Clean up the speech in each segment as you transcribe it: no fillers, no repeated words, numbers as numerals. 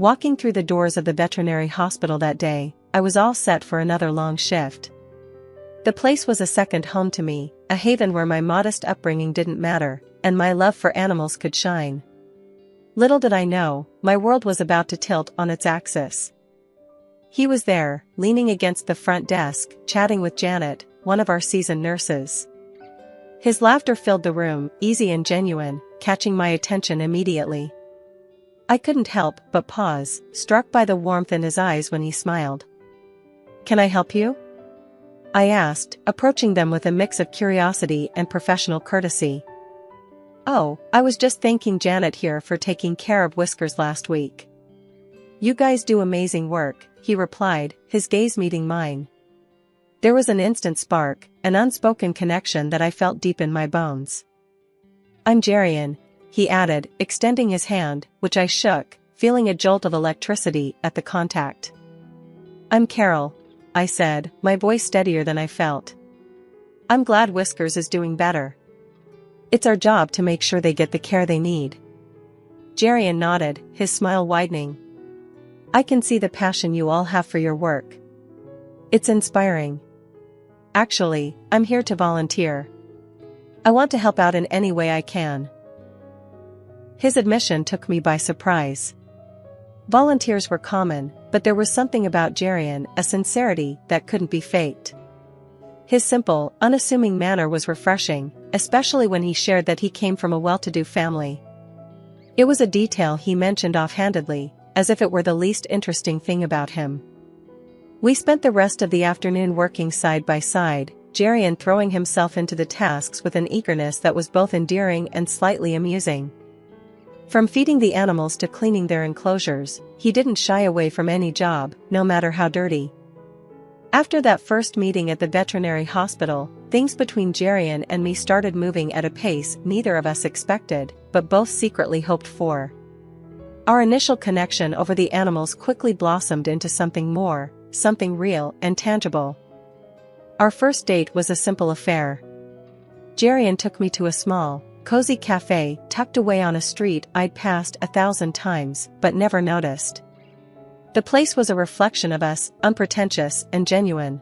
Walking through the doors of the veterinary hospital that day, I was all set for another long shift. The place was a second home to me, a haven where my modest upbringing didn't matter, and my love for animals could shine. Little did I know, my world was about to tilt on its axis. He was there, leaning against the front desk, chatting with Janet, one of our seasoned nurses. His laughter filled the room, easy and genuine, catching my attention immediately. I couldn't help but pause, struck by the warmth in his eyes when he smiled. "Can I help you?" I asked, approaching them with a mix of curiosity and professional courtesy. "Oh, I was just thanking Janet here for taking care of Whiskers last week." "You guys do amazing work," he replied, his gaze meeting mine. There was an instant spark, an unspoken connection that I felt deep in my bones. "I'm Jerian," he added, extending his hand, which I shook, feeling a jolt of electricity at the contact. "I'm Carol," I said, my voice steadier than I felt. "I'm glad Whiskers is doing better. It's our job to make sure they get the care they need." Jerian nodded, his smile widening. "I can see the passion you all have for your work. It's inspiring. Actually, I'm here to volunteer. I want to help out in any way I can." His admission took me by surprise. Volunteers were common, but there was something about Jerian, a sincerity that couldn't be faked. His simple, unassuming manner was refreshing, especially when he shared that he came from a well-to-do family. It was a detail he mentioned offhandedly, as if it were the least interesting thing about him. We spent the rest of the afternoon working side by side, Jerian throwing himself into the tasks with an eagerness that was both endearing and slightly amusing. From feeding the animals to cleaning their enclosures, he didn't shy away from any job, no matter how dirty. After that first meeting at the veterinary hospital, things between Jerian and me started moving at a pace neither of us expected, but both secretly hoped for. Our initial connection over the animals quickly blossomed into something more, something real and tangible. Our first date was a simple affair. Jerian took me to a small, cozy cafe tucked away on a street I'd passed 1,000 times but never noticed. The place was a reflection of us, unpretentious and genuine.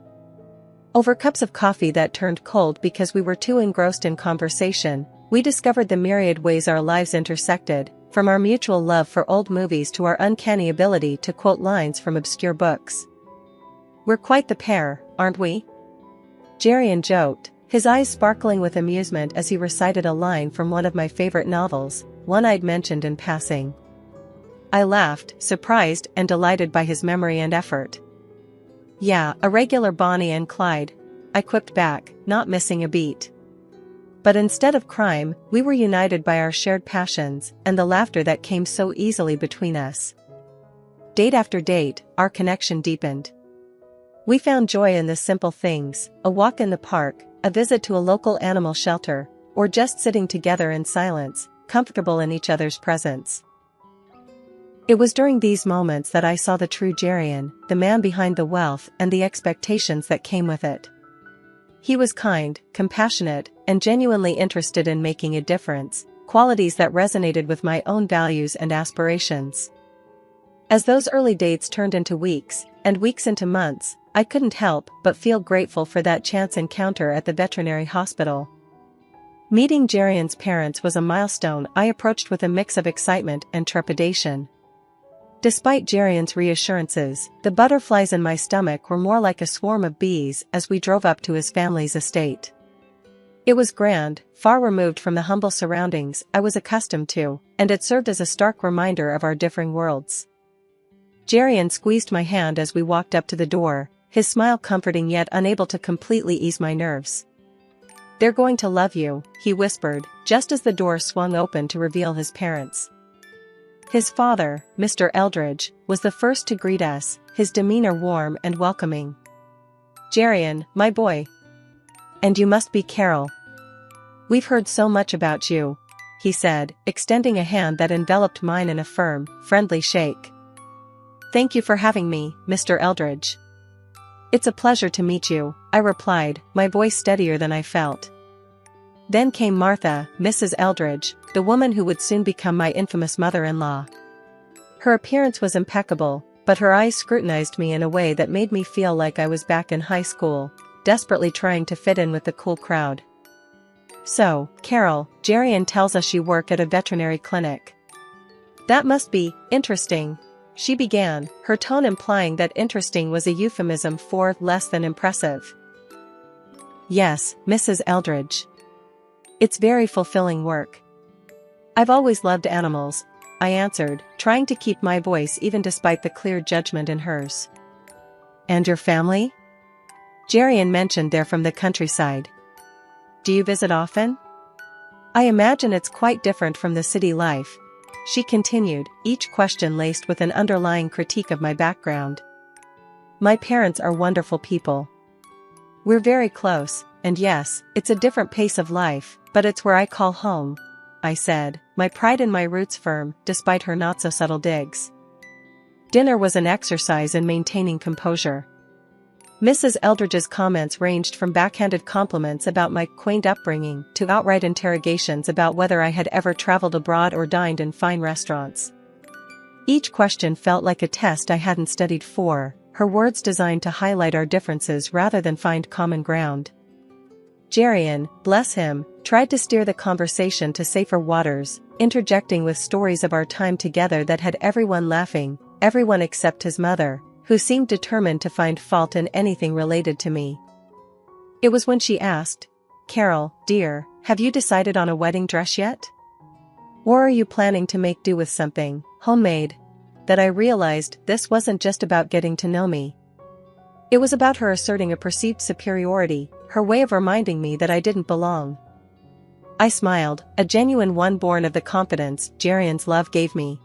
Over cups of coffee that turned cold because we were too engrossed in conversation, we discovered the myriad ways our lives intersected, from our mutual love for old movies to our uncanny ability to quote lines from obscure books. "We're quite the pair, aren't we?" Jerian joked, his eyes sparkling with amusement as he recited a line from one of my favorite novels, one I'd mentioned in passing. I laughed, surprised and delighted by his memory and effort. "Yeah, a regular Bonnie and Clyde," I quipped back, not missing a beat. But instead of crime, we were united by our shared passions and the laughter that came so easily between us. Date after date, our connection deepened. We found joy in the simple things, a walk in the park, a visit to a local animal shelter, or just sitting together in silence, comfortable in each other's presence. It was during these moments that I saw the true Jerian, the man behind the wealth and the expectations that came with it. He was kind, compassionate, and genuinely interested in making a difference, qualities that resonated with my own values and aspirations. As those early dates turned into weeks, and weeks into months, I couldn't help but feel grateful for that chance encounter at the veterinary hospital. Meeting Jerian's parents was a milestone I approached with a mix of excitement and trepidation. Despite Jerian's reassurances, the butterflies in my stomach were more like a swarm of bees as we drove up to his family's estate. It was grand, far removed from the humble surroundings I was accustomed to, and it served as a stark reminder of our differing worlds. Jerian squeezed my hand as we walked up to the door, his smile comforting yet unable to completely ease my nerves. "They're going to love you," he whispered, just as the door swung open to reveal his parents. His father, Mr. Eldridge, was the first to greet us, his demeanor warm and welcoming. "Jerian, my boy. And you must be Carol. We've heard so much about you," he said, extending a hand that enveloped mine in a firm, friendly shake. "Thank you for having me, Mr. Eldridge." "It's a pleasure to meet you," I replied, my voice steadier than I felt. Then came Martha, Mrs. Eldridge, the woman who would soon become my infamous mother-in-law. Her appearance was impeccable, but her eyes scrutinized me in a way that made me feel like I was back in high school, desperately trying to fit in with the cool crowd. "So, Carol, Jerian tells us you work at a veterinary clinic. That must be interesting," she began, her tone implying that interesting was a euphemism for less than impressive. "Yes, Mrs. Eldridge. It's very fulfilling work. I've always loved animals," I answered, trying to keep my voice even despite the clear judgment in hers. "And your family?" Jerian mentioned they're from the countryside. "Do you visit often?" "I imagine it's quite different from the city life," she continued, each question laced with an underlying critique of my background. "My parents are wonderful people. We're very close, and yes, it's a different pace of life, but it's where I call home," I said, my pride in my roots firm, despite her not-so-subtle digs. Dinner was an exercise in maintaining composure. Mrs. Eldridge's comments ranged from backhanded compliments about my quaint upbringing to outright interrogations about whether I had ever traveled abroad or dined in fine restaurants. Each question felt like a test I hadn't studied for, her words designed to highlight our differences rather than find common ground. Jerian, bless him, tried to steer the conversation to safer waters, interjecting with stories of our time together that had everyone laughing, everyone except his mother, who seemed determined to find fault in anything related to me. It was when she asked, "Carol, dear, have you decided on a wedding dress yet? Or are you planning to make do with something homemade?" that I realized this wasn't just about getting to know me. It was about her asserting a perceived superiority, her way of reminding me that I didn't belong. I smiled, a genuine one born of the confidence Jerian's love gave me.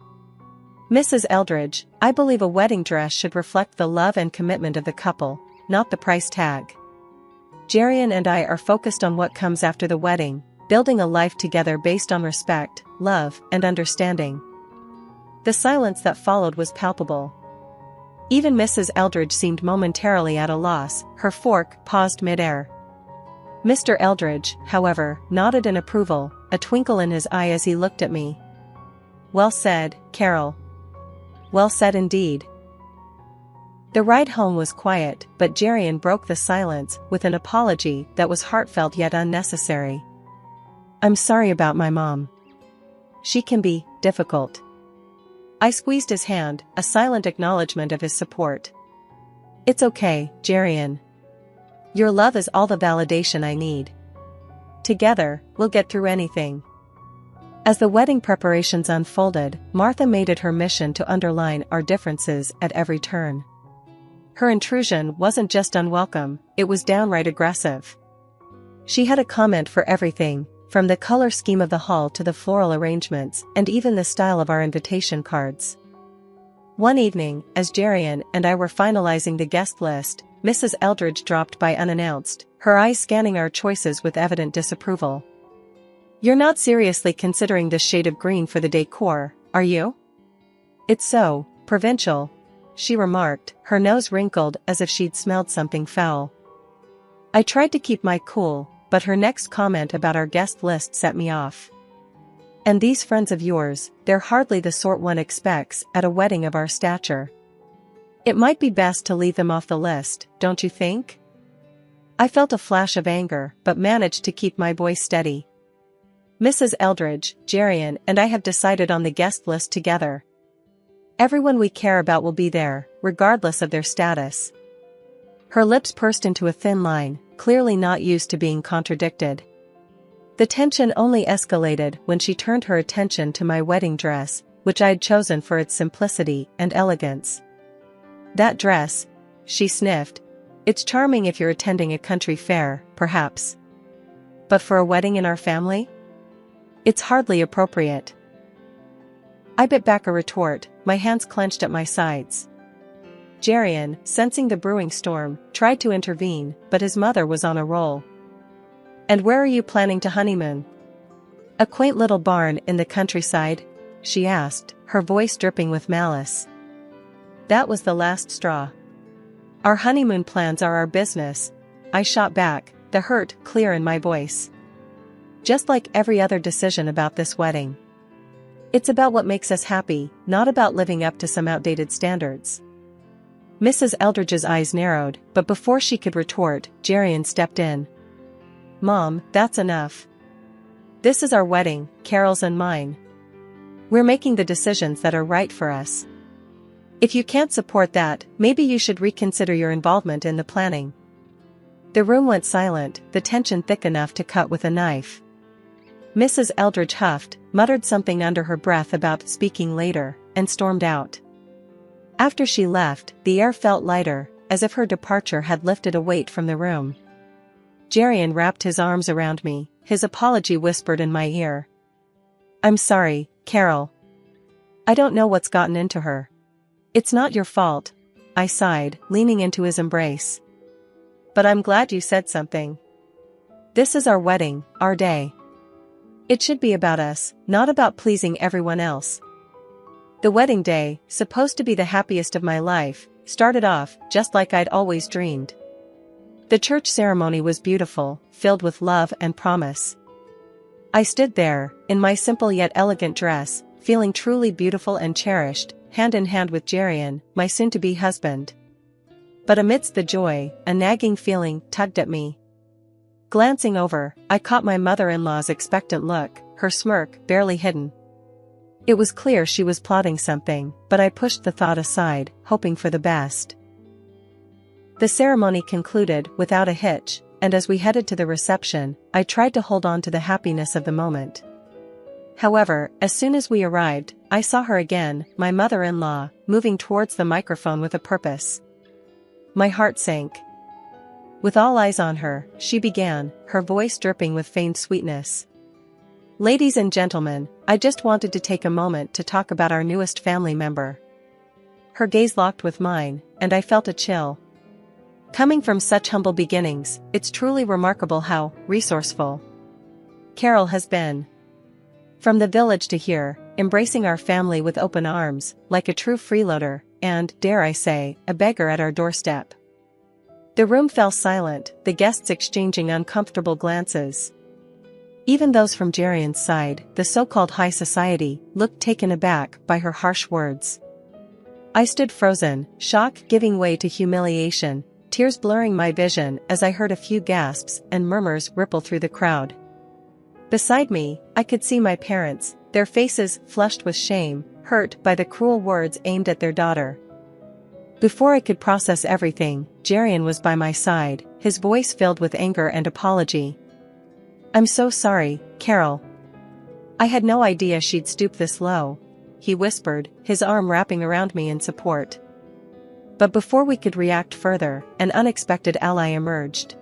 "Mrs. Eldridge, I believe a wedding dress should reflect the love and commitment of the couple, not the price tag. Jerian and I are focused on what comes after the wedding, building a life together based on respect, love, and understanding." The silence that followed was palpable. Even Mrs. Eldridge seemed momentarily at a loss, her fork paused mid-air. Mr. Eldridge, however, nodded in approval, a twinkle in his eye as he looked at me. "Well said, Carol. Well said indeed." The ride home was quiet, but Jerian broke the silence with an apology that was heartfelt yet unnecessary. "I'm sorry about my mom. She can be difficult." I squeezed his hand, a silent acknowledgement of his support. "It's okay, Jerian. Your love is all the validation I need. Together, we'll get through anything." As the wedding preparations unfolded, Martha made it her mission to underline our differences at every turn. Her intrusion wasn't just unwelcome, it was downright aggressive. She had a comment for everything, from the color scheme of the hall to the floral arrangements, and even the style of our invitation cards. One evening, as Jerian and I were finalizing the guest list, Mrs. Eldridge dropped by unannounced, her eyes scanning our choices with evident disapproval. "You're not seriously considering this shade of green for the decor, are you? It's so provincial," she remarked, her nose wrinkled as if she'd smelled something foul. I tried to keep my cool, but her next comment about our guest list set me off. "And these friends of yours, they're hardly the sort one expects at a wedding of our stature. It might be best to leave them off the list, don't you think?" I felt a flash of anger, but managed to keep my voice steady. "Mrs. Eldridge, Jerian and I have decided on the guest list together. Everyone we care about will be there, regardless of their status." Her lips pursed into a thin line, clearly not used to being contradicted. The tension only escalated when she turned her attention to my wedding dress, which I had chosen for its simplicity and elegance. "That dress," she sniffed. "It's charming if you're attending a country fair, perhaps. But for a wedding in our family? It's hardly appropriate." I bit back a retort, my hands clenched at my sides. Jerian, sensing the brewing storm, tried to intervene, but his mother was on a roll. "And where are you planning to honeymoon?" "A quaint little barn in the countryside?" she asked, her voice dripping with malice. That was the last straw. "Our honeymoon plans are our business," I shot back, the hurt clear in my voice. "Just like every other decision about this wedding. It's about what makes us happy, not about living up to some outdated standards. Mrs. Eldridge's eyes narrowed, but before she could retort, Jerian stepped in. Mom, that's enough. This is our wedding, Carol's and mine. We're making the decisions that are right for us. If you can't support that, maybe you should reconsider your involvement in the planning. The room went silent, the tension thick enough to cut with a knife. Mrs. Eldridge huffed, muttered something under her breath about speaking later, and stormed out. After she left, the air felt lighter, as if her departure had lifted a weight from the room. Jerian wrapped his arms around me, his apology whispered in my ear. I'm sorry, Carol. I don't know what's gotten into her. It's not your fault, I sighed, leaning into his embrace. But I'm glad you said something. This is our wedding, our day. It should be about us, not about pleasing everyone else. The wedding day, supposed to be the happiest of my life, started off just like I'd always dreamed. The church ceremony was beautiful, filled with love and promise. I stood there, in my simple yet elegant dress, feeling truly beautiful and cherished, hand in hand with Jerian, my soon-to-be husband. But amidst the joy, a nagging feeling tugged at me. Glancing over, I caught my mother-in-law's expectant look, her smirk barely hidden. It was clear she was plotting something, but I pushed the thought aside, hoping for the best. The ceremony concluded without a hitch, and as we headed to the reception, I tried to hold on to the happiness of the moment. However, as soon as we arrived, I saw her again, my mother-in-law, moving towards the microphone with a purpose. My heart sank. With all eyes on her, she began, her voice dripping with feigned sweetness. Ladies and gentlemen, I just wanted to take a moment to talk about our newest family member. Her gaze locked with mine, and I felt a chill. Coming from such humble beginnings, it's truly remarkable how resourceful Carol has been. From the village to here, embracing our family with open arms, like a true freeloader, and, dare I say, a beggar at our doorstep. The room fell silent, the guests exchanging uncomfortable glances. Even those from Jerian's side, the so-called high society, looked taken aback by her harsh words. I stood frozen, shock giving way to humiliation, tears blurring my vision as I heard a few gasps and murmurs ripple through the crowd. Beside me, I could see my parents, their faces flushed with shame, hurt by the cruel words aimed at their daughter. Before I could process everything, Jerian was by my side, his voice filled with anger and apology. I'm so sorry, Carol. I had no idea she'd stoop this low, he whispered, his arm wrapping around me in support. But before we could react further, an unexpected ally emerged.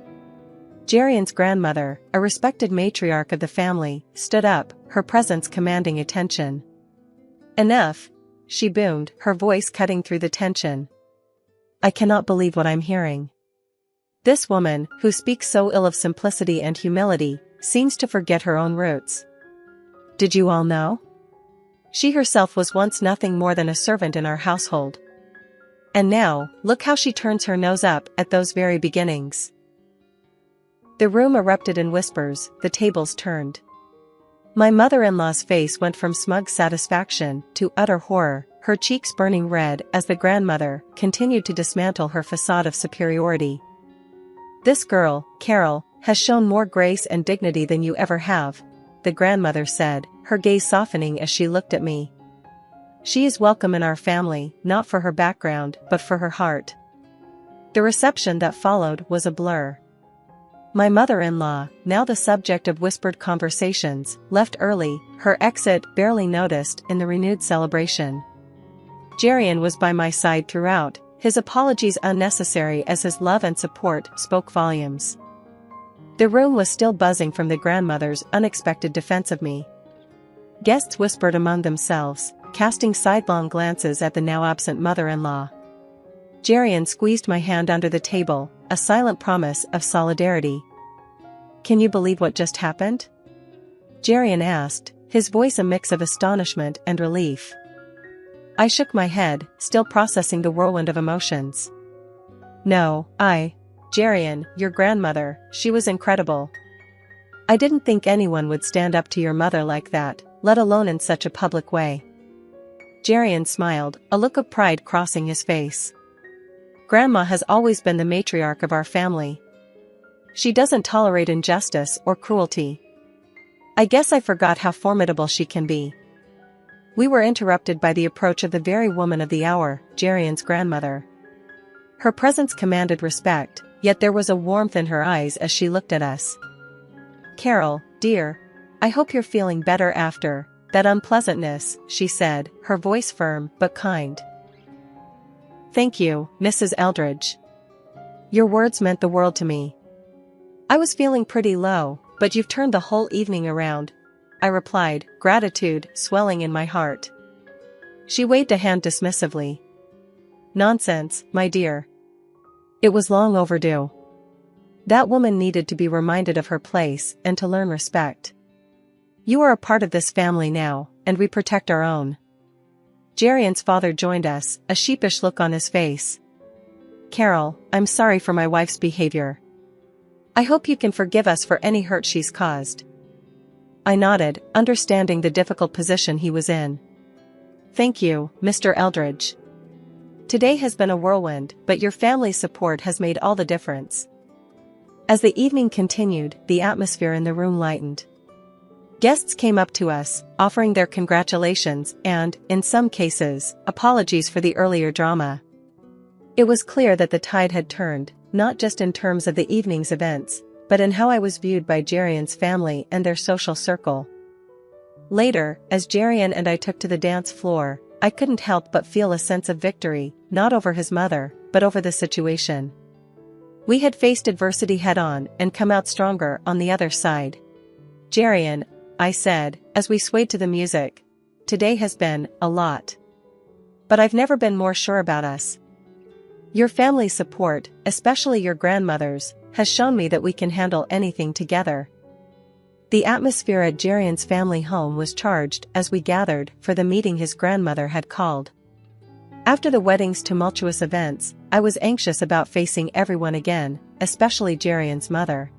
Jerian's grandmother, a respected matriarch of the family, stood up, her presence commanding attention. Enough, she boomed, her voice cutting through the tension. I cannot believe what I'm hearing. This woman, who speaks so ill of simplicity and humility, seems to forget her own roots. Did you all know? She herself was once nothing more than a servant in our household. And now, look how she turns her nose up at those very beginnings. The room erupted in whispers, the tables turned. My mother-in-law's face went from smug satisfaction to utter horror, her cheeks burning red as the grandmother continued to dismantle her facade of superiority. This girl, Carol, has shown more grace and dignity than you ever have, the grandmother said, her gaze softening as she looked at me. She is welcome in our family, not for her background, but for her heart. The reception that followed was a blur. My mother-in-law, now the subject of whispered conversations, left early, her exit barely noticed in the renewed celebration. Jerian was by my side throughout, his apologies unnecessary as his love and support spoke volumes. The room was still buzzing from the grandmother's unexpected defense of me. Guests whispered among themselves, casting sidelong glances at the now absent mother-in-law. Jerian squeezed my hand under the table, a silent promise of solidarity. Can you believe what just happened? Jerian asked, his voice a mix of astonishment and relief. I shook my head, still processing the whirlwind of emotions. No, Jerian, your grandmother, she was incredible. I didn't think anyone would stand up to your mother like that, let alone in such a public way. Jerian smiled, a look of pride crossing his face. Grandma has always been the matriarch of our family. She doesn't tolerate injustice or cruelty. I guess I forgot how formidable she can be. We were interrupted by the approach of the very woman of the hour, Jerian's grandmother. Her presence commanded respect, yet there was a warmth in her eyes as she looked at us. "Carol, dear, I hope you're feeling better after that unpleasantness," she said, her voice firm but kind. "Thank you, Mrs. Eldridge. Your words meant the world to me. I was feeling pretty low, but you've turned the whole evening around," I replied, gratitude swelling in my heart. She waved a hand dismissively. "Nonsense, my dear. It was long overdue. That woman needed to be reminded of her place and to learn respect. You are a part of this family now, and we protect our own." Jerian's father joined us, a sheepish look on his face. "Carol, I'm sorry for my wife's behavior. I hope you can forgive us for any hurt she's caused." I nodded, understanding the difficult position he was in. "Thank you, Mr. Eldridge. Today has been a whirlwind, but your family's support has made all the difference." As the evening continued, the atmosphere in the room lightened. Guests came up to us, offering their congratulations and, in some cases, apologies for the earlier drama. It was clear that the tide had turned, not just in terms of the evening's events, but in how I was viewed by Jerian's family and their social circle. Later, as Jerian and I took to the dance floor, I couldn't help but feel a sense of victory, not over his mother, but over the situation. We had faced adversity head-on and come out stronger on the other side. "Jerian," I said, as we swayed to the music, "today has been a lot. But I've never been more sure about us. Your family's support, especially your grandmother's, has shown me that we can handle anything together." The atmosphere at Jerian's family home was charged as we gathered for the meeting his grandmother had called. After the wedding's tumultuous events, I was anxious about facing everyone again, especially Jerian's mother.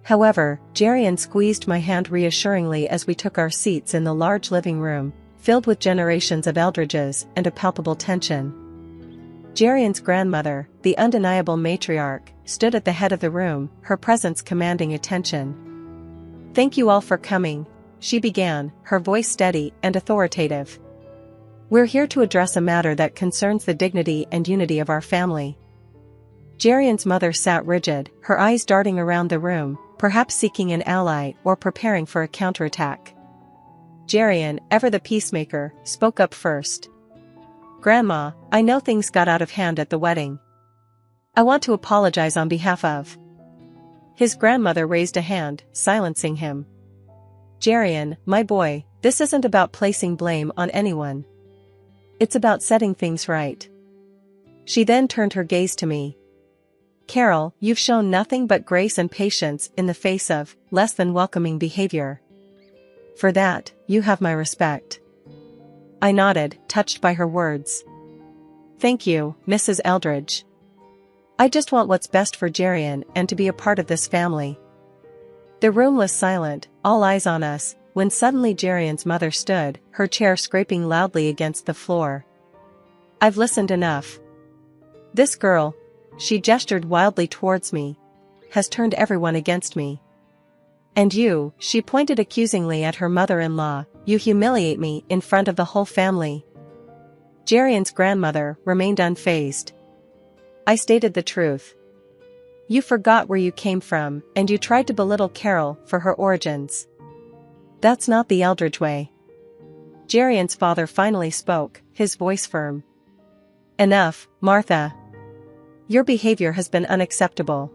However, Jerian squeezed my hand reassuringly as we took our seats in the large living room, filled with generations of Eldridges and a palpable tension. Jerian's grandmother, the undeniable matriarch, stood at the head of the room, her presence commanding attention. "Thank you all for coming," she began, her voice steady and authoritative. "We're here to address a matter that concerns the dignity and unity of our family." Jerian's mother sat rigid, her eyes darting around the room, perhaps seeking an ally or preparing for a counterattack. Jerian, ever the peacemaker, spoke up first. "Grandma, I know things got out of hand at the wedding. I want to apologize on behalf of—" His grandmother raised a hand, silencing him. "Jerian, my boy, this isn't about placing blame on anyone. It's about setting things right." She then turned her gaze to me. "Carol, you've shown nothing but grace and patience in the face of less than welcoming behavior. For that, you have my respect." I nodded, touched by her words. "Thank you, Mrs. Eldridge. I just want what's best for Jerian and to be a part of this family." The room was silent, all eyes on us, when suddenly Jerian's mother stood, her chair scraping loudly against the floor. "I've listened enough. This girl," she gestured wildly towards me, "has turned everyone against me. And you," she pointed accusingly at her mother-in-law, "you humiliate me in front of the whole family." Jerian's grandmother remained unfazed. I stated the truth. "You forgot where you came from, and you tried to belittle Carol for her origins. That's not the Eldridge way." Jerian's father finally spoke, his voice firm. "Enough, Martha. Your behavior has been unacceptable.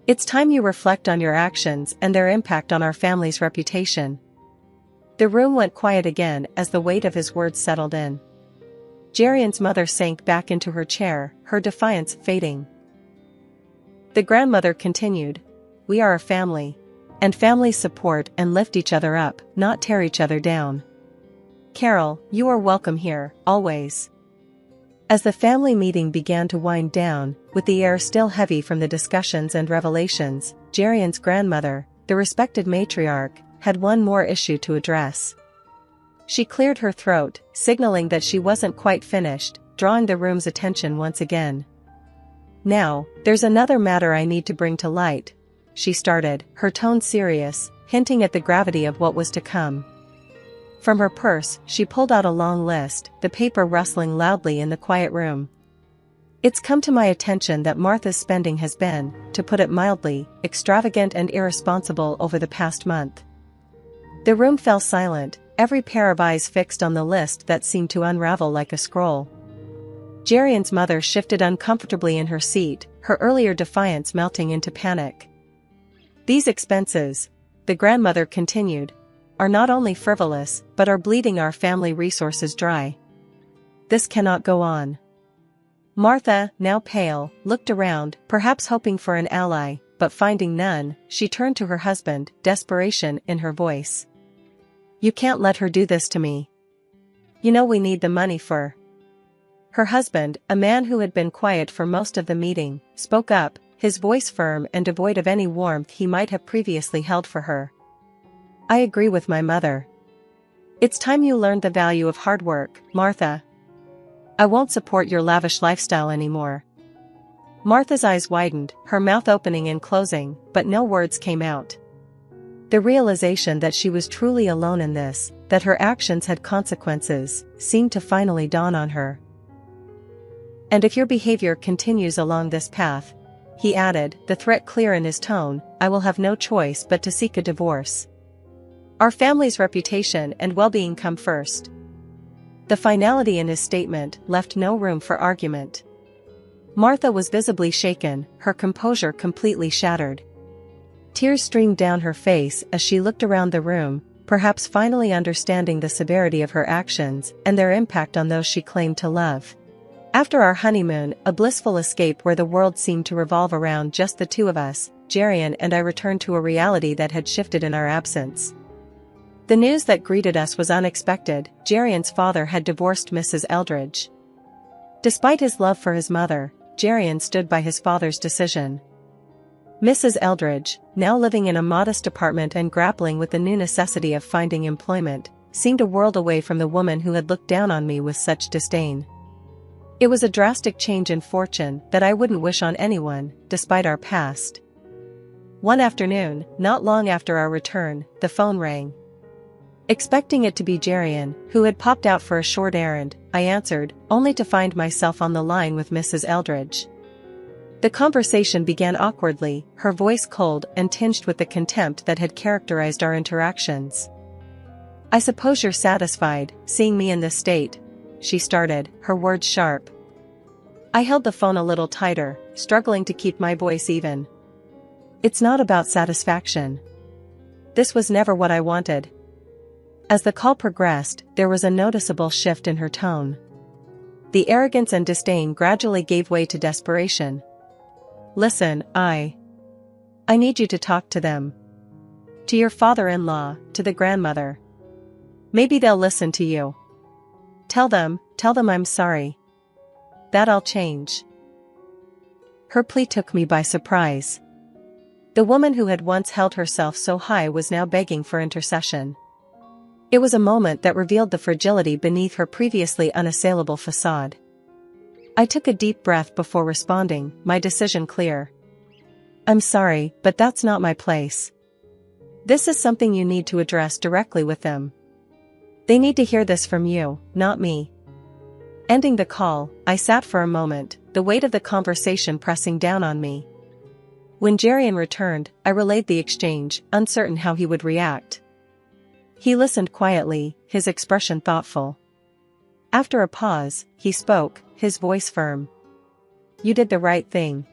It's time you reflect on your actions and their impact on our family's reputation." The room went quiet again as the weight of his words settled in. Jerian's mother sank back into her chair, her defiance fading. The grandmother continued, "We are a family. And families support and lift each other up, not tear each other down. Carol, you are welcome here, always." As the family meeting began to wind down, with the air still heavy from the discussions and revelations, Jerian's grandmother, the respected matriarch, had one more issue to address. She cleared her throat, signaling that she wasn't quite finished, drawing the room's attention once again. "Now, there's another matter I need to bring to light," she started, her tone serious, hinting at the gravity of what was to come. From her purse, she pulled out a long list, the paper rustling loudly in the quiet room. "It's come to my attention that Martha's spending has been, to put it mildly, extravagant and irresponsible over the past month." The room fell silent, every pair of eyes fixed on the list that seemed to unravel like a scroll. Jerian's mother shifted uncomfortably in her seat, her earlier defiance melting into panic. "These expenses," the grandmother continued, "are not only frivolous, but are bleeding our family resources dry. This cannot go on." Martha, now pale, looked around, perhaps hoping for an ally, but finding none, she turned to her husband, desperation in her voice. "You can't let her do this to me. You know we need the money for..." Her husband, a man who had been quiet for most of the meeting, spoke up, his voice firm and devoid of any warmth he might have previously held for her. "I agree with my mother. It's time you learned the value of hard work, Martha. I won't support your lavish lifestyle anymore." Martha's eyes widened, her mouth opening and closing, but no words came out. The realization that she was truly alone in this, that her actions had consequences, seemed to finally dawn on her. "And if your behavior continues along this path," he added, the threat clear in his tone, "I will have no choice but to seek a divorce. Our family's reputation and well-being come first." The finality in his statement left no room for argument. Martha was visibly shaken, her composure completely shattered. Tears streamed down her face as she looked around the room, perhaps finally understanding the severity of her actions and their impact on those she claimed to love. "After our honeymoon, a blissful escape where the world seemed to revolve around just the two of us, Jerian and I returned to a reality that had shifted in our absence. The news that greeted us was unexpected. Jerian's father had divorced Mrs. Eldridge. Despite his love for his mother, Jerian stood by his father's decision. Mrs. Eldridge, now living in a modest apartment and grappling with the new necessity of finding employment, seemed a world away from the woman who had looked down on me with such disdain. It was a drastic change in fortune that I wouldn't wish on anyone, despite our past. One afternoon, not long after our return, the phone rang. Expecting it to be Jerian, who had popped out for a short errand, I answered, only to find myself on the line with Mrs. Eldridge. The conversation began awkwardly, her voice cold and tinged with the contempt that had characterized our interactions. "I suppose you're satisfied, seeing me in this state," she started, her words sharp. I held the phone a little tighter, struggling to keep my voice even. "It's not about satisfaction. This was never what I wanted." As the call progressed, there was a noticeable shift in her tone. The arrogance and disdain gradually gave way to desperation. "Listen, I need you to talk to them. To your father-in-law, to the grandmother. Maybe they'll listen to you. Tell them I'm sorry. That'll change." Her plea took me by surprise. The woman who had once held herself so high was now begging for intercession. It was a moment that revealed the fragility beneath her previously unassailable facade. I took a deep breath before responding, my decision clear. "I'm sorry, but that's not my place. This is something you need to address directly with them. They need to hear this from you, not me." Ending the call, I sat for a moment, the weight of the conversation pressing down on me. When Jerian returned, I relayed the exchange, uncertain how he would react. He listened quietly, his expression thoughtful. After a pause, he spoke, his voice firm. "You did the right thing.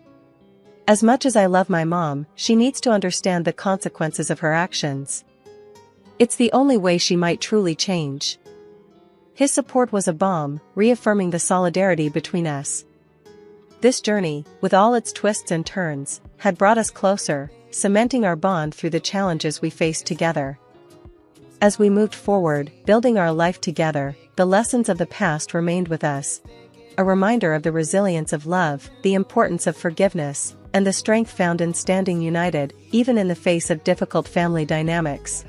As much as I love my mom, she needs to understand the consequences of her actions. It's the only way she might truly change." His support was a balm, reaffirming the solidarity between us. This journey, with all its twists and turns, had brought us closer, cementing our bond through the challenges we faced together. As we moved forward, building our life together, the lessons of the past remained with us. A reminder of the resilience of love, the importance of forgiveness, and the strength found in standing united, even in the face of difficult family dynamics.